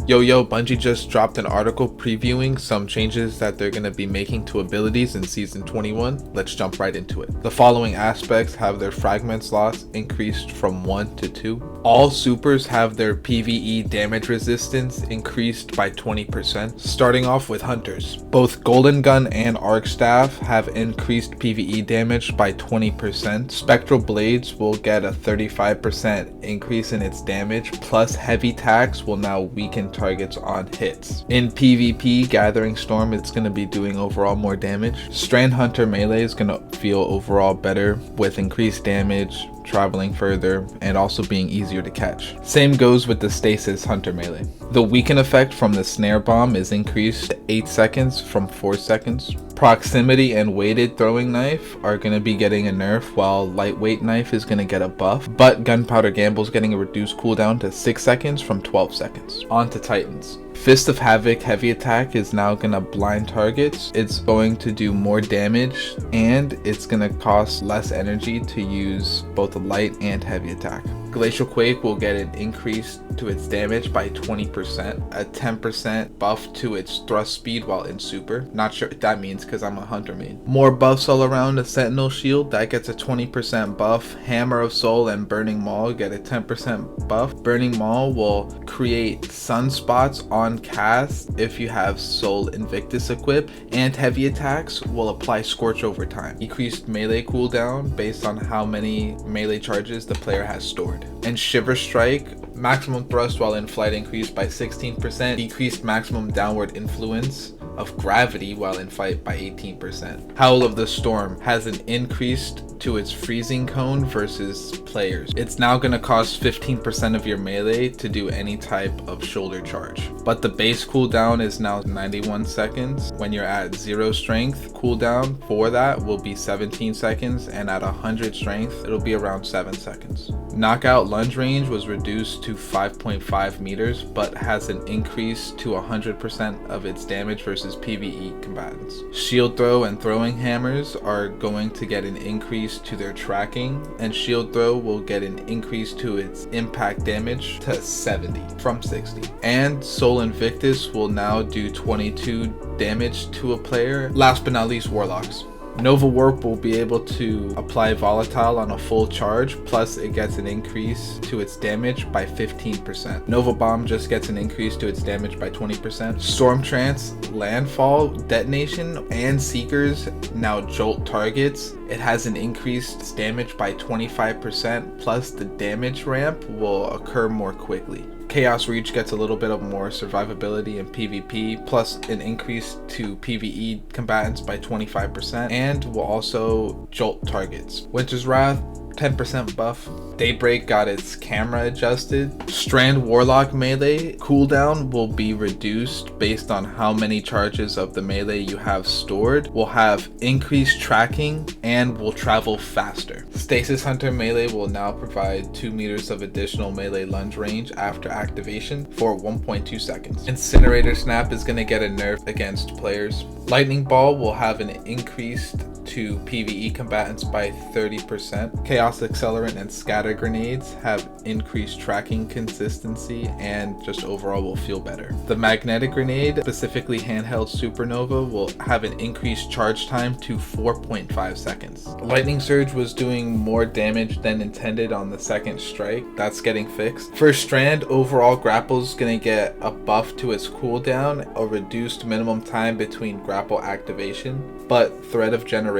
Yo, Bungie just dropped an article previewing some changes that they're going to be making to abilities in Season 21. Let's jump right into it. The following aspects have their fragment slots increased from 1 to 2. All supers have their PvE damage resistance increased by 20%. Starting off with Hunters. Both Golden Gun and Arc Staff have increased PvE damage by 20%. Spectral Blades will get a 35% increase in its damage, plus Heavy Tax will now weaken targets on hits. In PvP, Gathering Storm it's going to be doing overall more damage. Strand Hunter melee is going to feel overall better with increased damage, traveling further, and also being easier to catch. Same goes with the Stasis Hunter melee. The weaken effect from the Snare Bomb is increased to 8 seconds from 4 seconds. Proximity and weighted throwing knife are going to be getting a nerf, while lightweight knife is going to get a buff, but Gunpowder Gamble is getting a reduced cooldown to 6 seconds from 12 seconds. On to Titans. Fist of Havoc heavy attack is now going to blind targets. It's going to do more damage, and it's going to cost less energy to use both a light and heavy attack. Glacial Quake will get an increase to its damage by 20%, a 10% buff to its thrust speed while in super. Not sure what that means because I'm a hunter main. More buffs all around. The Sentinel Shield, that gets a 20% buff. Hammer of Soul and Burning Maul get a 10% buff. Burning Maul will create sunspots on cast if you have Soul Invictus equipped, and heavy attacks will apply Scorch over time. Decreased melee cooldown based on how many melee charges the player has stored. And Shiver Strike, maximum thrust while in flight increased by 16%, decreased maximum downward influence of gravity while in fight by 18%. Howl of the Storm has an increase to its freezing cone versus players. It's now going to cost 15% of your melee to do any type of shoulder charge. But the base cooldown is now 91 seconds. When you're at 0 strength, cooldown for that will be 17 seconds, and at 100 strength, it'll be around 7 seconds. Knockout lunge range was reduced to 5.5 meters, but has an increase to 100% of its damage versus PvE combatants. Shield throw and throwing hammers are going to get an increase to their tracking, and shield throw will get an increase to its impact damage to 70 from 60. And Soul Invictus will now do 22 damage to a player. Last but not least, Warlocks. Nova Warp will be able to apply Volatile on a full charge, plus it gets an increase to its damage by 15%. Nova Bomb just gets an increase to its damage by 20%. Storm Trance, Landfall, Detonation, and Seekers now jolt targets. It has an increased damage by 25%, plus the damage ramp will occur more quickly. Chaos Reach gets a little bit of more survivability in PvP, plus an increase to PvE combatants by 25%, and will also jolt targets. Winter's Wrath, 10% buff. Daybreak got its camera adjusted. Strand Warlock melee cooldown will be reduced based on how many charges of the melee you have stored. Will have increased tracking and will travel faster. Stasis Hunter melee will now provide 2 meters of additional melee lunge range after activation for 1.2 seconds. Incinerator Snap is going to get a nerf against players. Lightning Ball will have an increase to PvE combatants by 30%. Chaos Accelerant and Scatter Grenades have increased tracking consistency and just overall will feel better. The Magnetic Grenade, specifically handheld Supernova, will have an increased charge time to 4.5 seconds. Lightning Surge was doing more damage than intended on the second strike. That's getting fixed. For Strand, overall grapple is going to get a buff to its cooldown, a reduced minimum time between grapple activation, but Thread of Generation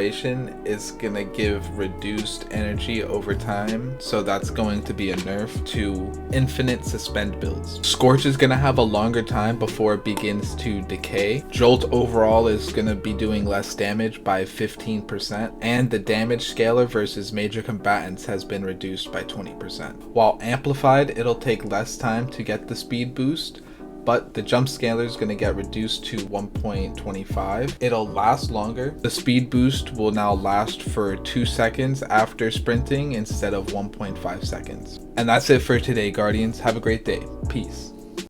is going to give reduced energy over time, so that's going to be a nerf to infinite suspend builds. Scorch is going to have a longer time before it begins to decay. Jolt overall is going to be doing less damage by 15%, and the damage scaler versus major combatants has been reduced by 20%. While amplified, it'll take less time to get the speed boost, but the jump scaler is going to get reduced to 1.25. It'll last longer. The speed boost will now last for 2 seconds after sprinting instead of 1.5 seconds. And that's it for today, Guardians. Have a great day. Peace.